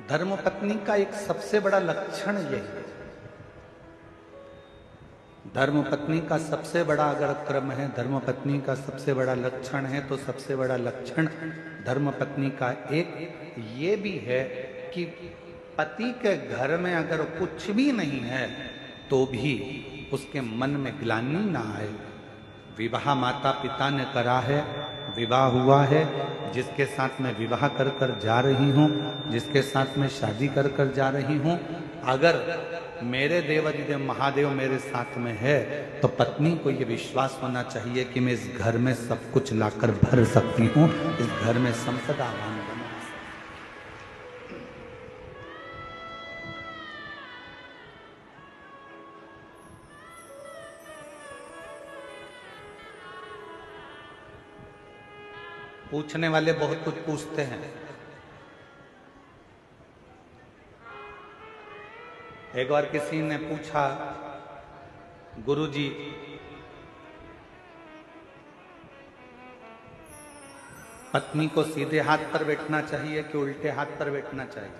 धर्मपत्नी का एक सबसे बड़ा लक्षण यही है। धर्मपत्नी का सबसे बड़ा अगर क्रम है, धर्मपत्नी का सबसे बड़ा लक्षण है, तो सबसे बड़ा लक्षण धर्मपत्नी का एक ये भी है कि पति के घर में अगर कुछ भी नहीं है तो भी उसके मन में ग्लानि ना आए। विवाह माता पिता ने करा है, विवाह हुआ है, जिसके साथ में विवाह कर कर जा रही हूँ, जिसके साथ में शादी कर कर जा रही हूँ, अगर मेरे देवाधिदेव महादेव मेरे साथ में है तो पत्नी को ये विश्वास होना चाहिए कि मैं इस घर में सब कुछ लाकर भर सकती हूँ, इस घर में संपदावान बना। पूछने वाले बहुत कुछ पूछते हैं। एक बार किसी ने पूछा, गुरुजी पत्नी को सीधे हाथ पर बैठना चाहिए कि उल्टे हाथ पर बैठना चाहिए?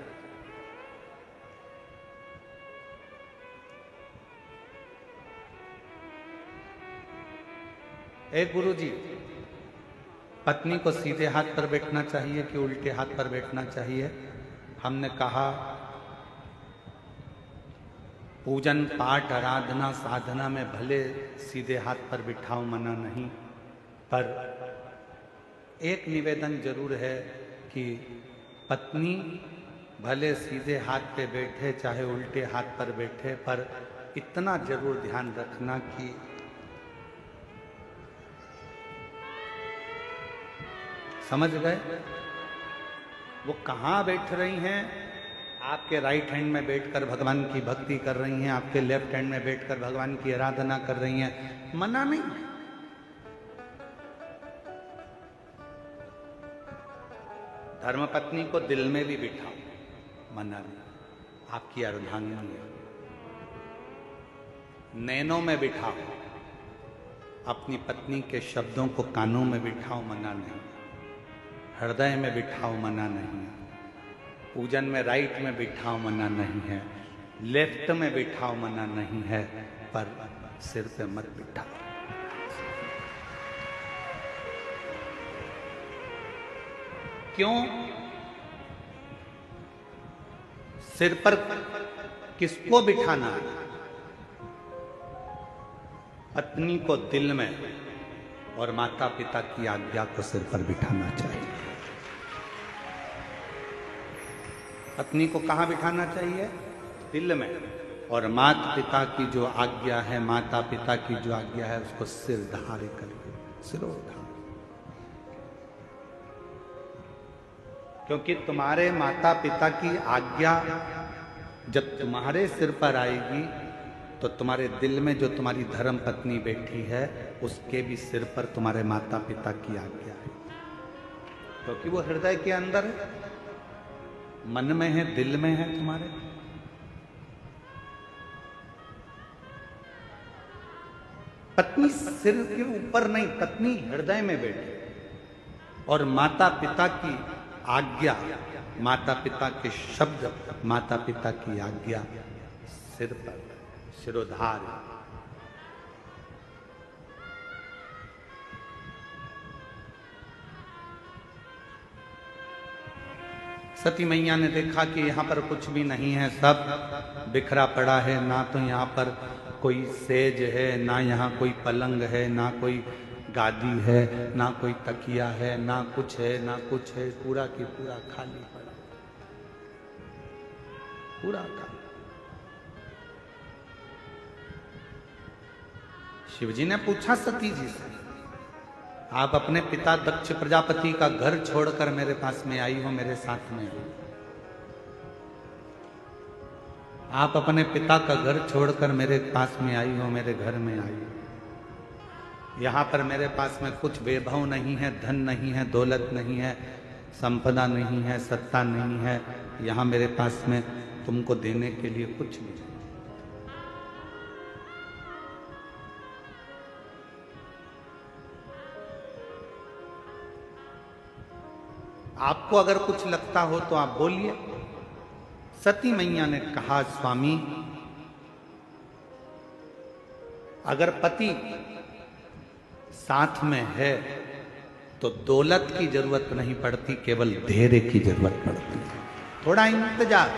गुरुजी पत्नी को सीधे हाथ पर बैठना चाहिए कि उल्टे हाथ पर बैठना चाहिए? हमने कहा पूजन पाठ आराधना साधना में भले सीधे हाथ पर बिठाओ, मना नहीं, पर एक निवेदन जरूर है कि पत्नी भले सीधे हाथ पे बैठे चाहे उल्टे हाथ पर बैठे, पर इतना जरूर ध्यान रखना कि समझ गए वो कहाँ बैठ रही हैं। आपके राइट हैंड में बैठकर भगवान की भक्ति कर रही हैं, आपके लेफ्ट हैंड में बैठकर भगवान की आराधना कर रही हैं, मना नहीं। धर्मपत्नी को दिल में भी बिठाओ, मना नहीं, आपकी अर्धांगिनी है। नैनों में बिठाओ, अपनी पत्नी के शब्दों को कानों में बिठाओ, मना नहीं। हृदय में बिठाओ, मना नहीं। पूजन में राइट में बिठाओ, मना नहीं है। लेफ्ट में बिठाओ, मना नहीं है, पर सिर पे मत बिठाओ। क्यों? सिर पर किसको बिठाना है? पत्नी को दिल में और माता पिता की आज्ञा को सिर पर बिठाना चाहिए। पत्नी को कहाँ बिठाना चाहिए? दिल में। और माता पिता की जो आज्ञा है, माता पिता की जो आज्ञा है, उसको सिर धारे करके सिरोधार। क्योंकि तुम्हारे माता पिता की आज्ञा जब तुम्हारे सिर पर आएगी तो तुम्हारे दिल में जो तुम्हारी धर्म पत्नी बैठी है उसके भी सिर पर तुम्हारे माता पिता की आज्ञा है, क्योंकि वो हृदय के अंदर है, मन में है, दिल में है तुम्हारे। पत्नी सिर के ऊपर नहीं, पत्नी हृदय में बैठे, और माता पिता की आज्ञा, माता पिता के शब्द, माता पिता की आज्ञा सिर पर, सिरोधार। सती मैया ने देखा कि यहाँ पर कुछ भी नहीं है, सब बिखरा पड़ा है, ना तो यहाँ पर कोई सेज है, ना यहाँ कोई पलंग है, ना कोई गादी है, ना कोई तकिया है, ना कुछ है, ना कुछ है, पूरा की पूरा खाली पड़ा, पूरा खाली। शिवजी ने पूछा सती जी से, आप अपने पिता दक्ष प्रजापति का घर छोड़कर मेरे पास में आई हो, मेरे साथ में हो। आप अपने पिता का घर छोड़कर मेरे पास में आई हो, मेरे घर में आई हो। यहाँ पर मेरे पास में कुछ वैभव नहीं है, धन नहीं है, दौलत नहीं है, संपदा नहीं है, सत्ता नहीं है। यहाँ मेरे पास में तुमको देने के लिए कुछ नहीं। आपको अगर कुछ लगता हो तो आप बोलिए, सती मैया ने कहा, स्वामी अगर पति साथ में है तो दौलत की जरूरत नहीं पड़ती, केवल धैर्य की जरूरत पड़ती है। थोड़ा इंतजार,